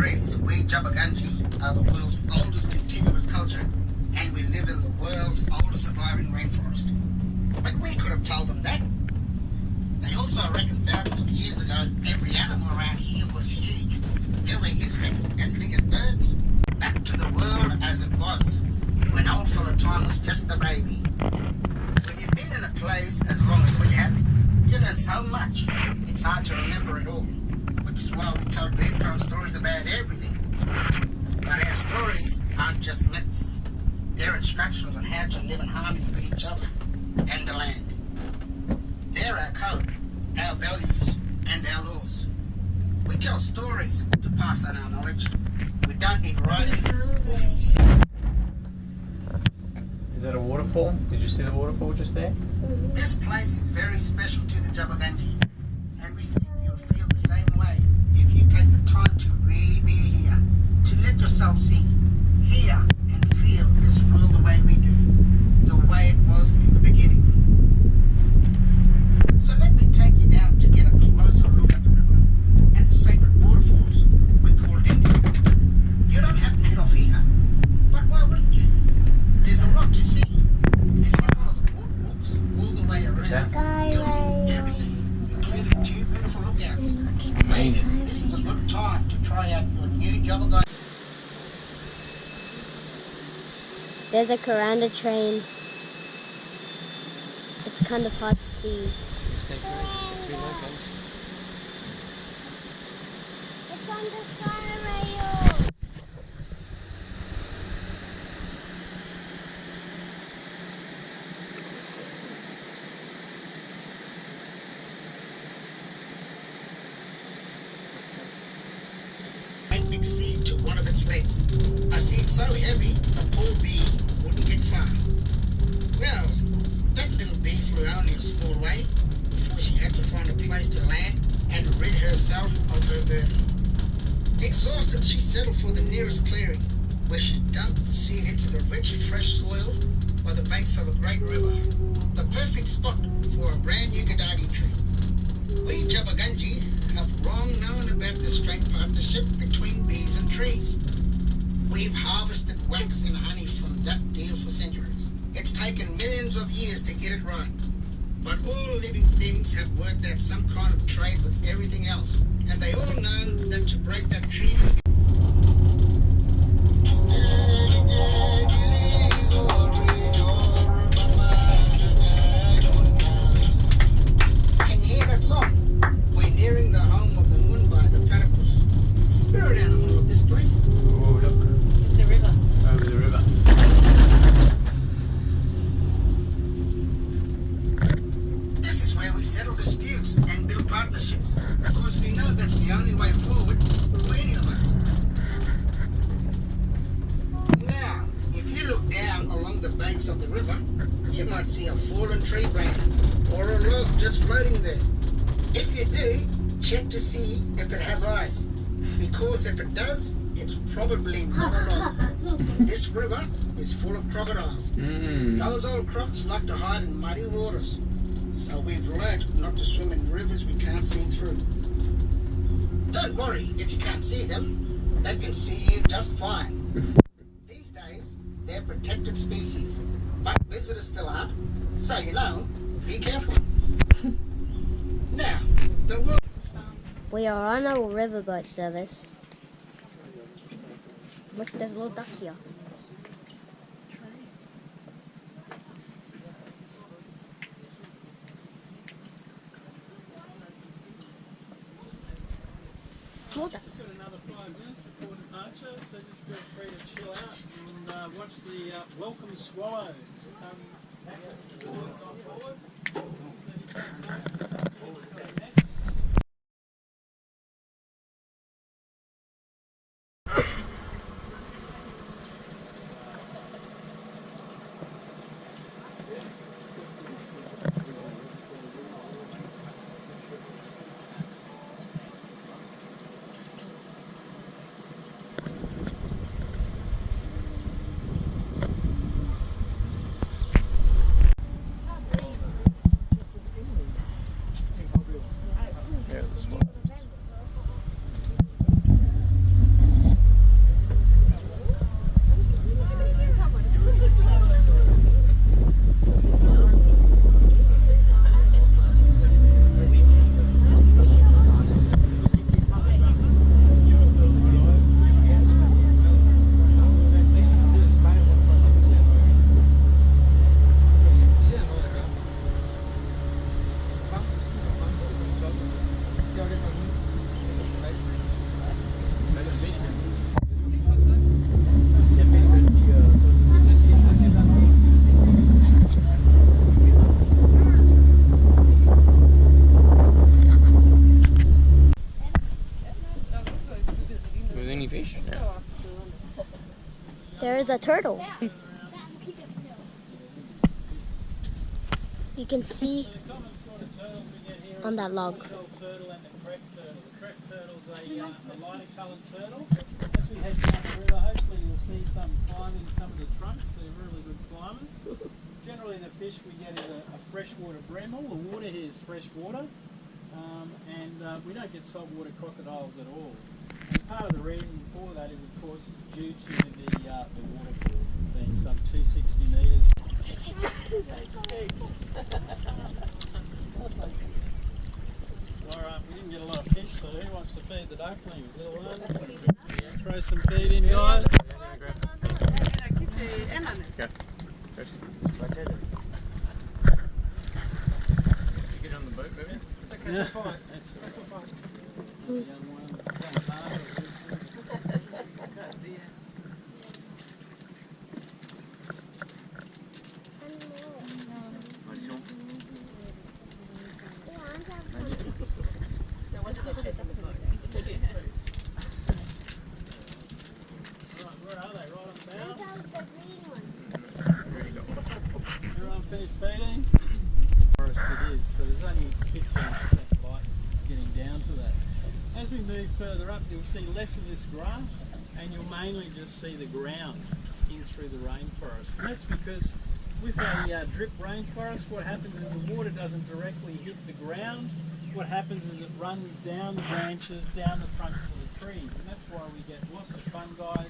stories, we Jabaganji are the world's oldest continuous culture, and we live in the world's oldest surviving rainforest. But we could have told them that. They also reckon thousands of years ago, every animal around here was huge. There were insects as big as birds. Back to the world as it was, when old fella time was just a baby. When you've been in a place as long as we have, you learn so much, it's hard to remember it all. Which is why we tell dream-time stories about everything. But our stories aren't just myths. They're instructions on how to live in harmony with each other and the land. They're our code, our values, and our laws. We tell stories to pass on our knowledge. We don't need writing or Is that a waterfall? Did you see the waterfall just there? This place is very special to the Jabaganji, and we think you'll feel the same way if you take the time to really be here, to let yourself see, hear, and feel this world the way we do, the way it was in the beginning. So let me take you down to get a closer look at the river and the sacred waterfalls we call India. You don't have to get off here, but why wouldn't you? There's a lot to see. And if you follow the boardwalks all the way around, you'll see everything, including two beautiful lookouts. Maybe this is a good time to try out your new Jabaganji. There's a Kuranda train. It's kind of hard to see. It's on the sky rail. Big seed to one of its legs. A seed so heavy a poor bee wouldn't get far. Well, that little bee flew only a small way before she had to find a place to land and rid herself of her burden. Exhausted, she settled for the nearest clearing, where she dumped the seed into the rich, fresh soil by the banks of a great river. The perfect spot for a brand new Gadagi tree. We Jabaganji have long known about this strange partnership between bees and trees. We've harvested wax and honey from that deal for centuries. It's taken millions of years to get it right. But all living things have worked out some kind of trade with everything else. And they all know that to break that treaty... Can you hear that song? We're nearing the home of the moon by the platypus, spirit animal of this place. Oh, look. The river. Over the river. This is where we settle disputes and build partnerships, because we know that's the only way forward for any of us. Now, if you look down along the banks of the river, you might see a fallen tree branch or a log just floating there. If you do, check to see if it has eyes, because if it does, it's probably not a log. This river is full of crocodiles. Those old crocs like to hide in muddy waters, so we've learnt not to swim in rivers we can't see through. Don't worry if you can't see them, they can see you just fine. These days, they're protected species, but visitors still aren't, so you know, be careful. Now, the world... We are on a riverboat service. Look, there's a little duck here. More ducks. Another 5 minutes before departure, so just feel free to chill out and watch the welcome swallows come back forward. With any fish? There is a turtle. You can see on that log. Turtle and the crepe turtle. The crepe turtle's a lighter coloured turtle. As we head down the river, hopefully you'll see some climbing some of the trunks. They're really good climbers. Generally the fish we get is a freshwater bream. All the water here is fresh water, and we don't get saltwater crocodiles at all. And part of the reason for that is, of course, due to the waterfall being some 260 metres. Alright, we didn't get a lot of fish, so who wants to feed the ducklings? Little ones? Throw some feed in, guys. Get on the boat, maybe? Yeah. That's right. The young ones. Where are they? Right on the bow? They're on finished feeding. Forest it is, so there's only 15% light getting down to that. As we move further up, you'll see less of this grass, and you'll mainly just see the ground in through the rainforest. And that's because with a drip rainforest, what happens is the water doesn't directly hit the ground. What happens is it runs down the branches, down the trunks of the trees, and that's why we get lots of fungi.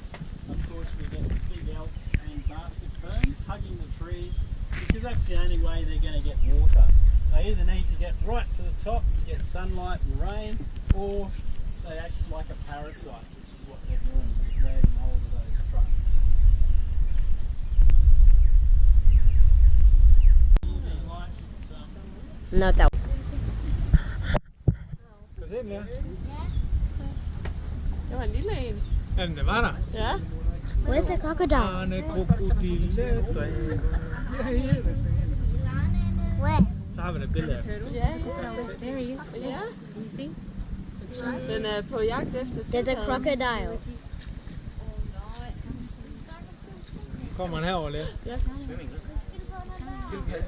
Of course, we get big elks and basket ferns hugging the trees, because that's the only way they're going to get water. They either need to get right to the top to get sunlight and rain, or they act like a parasite, which is what they're doing. They're grabbing hold of those trunks. No doubt. Kan du se den der? Det var en lille en. Ja, den var der. Ja. Where's the crocodile? Arne krokodille. Where? Så har vi da et billede af den. Ja. There he is. Ja. You see? Den er på jagt efter There's a crocodile. Kommer han herover lidt? Ja.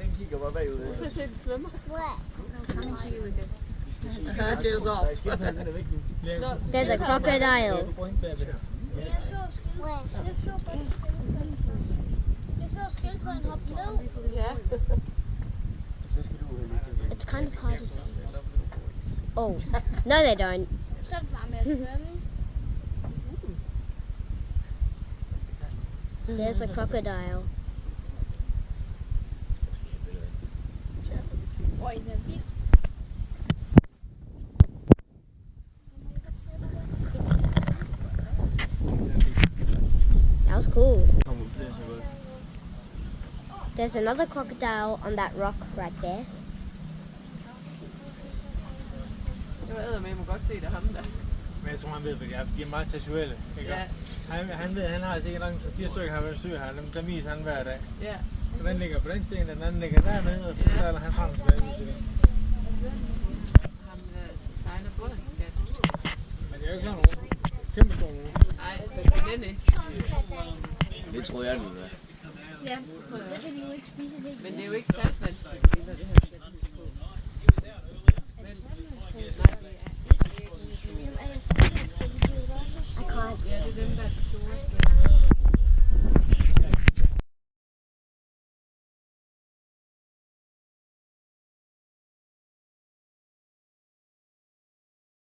Den kigger bare bagud. Nu skal jeg se, den svømmer. Tails off. There's a crocodile. Ja. It's kind of hard to see. Oh, no they don't. There's a crocodile. That was cool. There's another crocodile on that rock right there. Det var eddermame godt set af ham der. Men jeg tror, han ved, hvad de er. De er meget tekstuelle. Ja. Han ved, han har sikkert langt til 4 stykker, har været syg her. Dem viser han hver dag. Ja. Så den ligger på den sten, den anden ligger dernede, og så sejler han frem tilbage. Ham sejler båden, skat. Men det er jo ikke sådan nogen kæmpe store nogen. Nej, det er den ikke. Det tror jeg, det vil være. Ja, det tror jeg. kan de jo ikke spise det. Men det er jo ikke saltvandskrokodiler, det her skal på. I can't. Ja, det er dem, der er de store.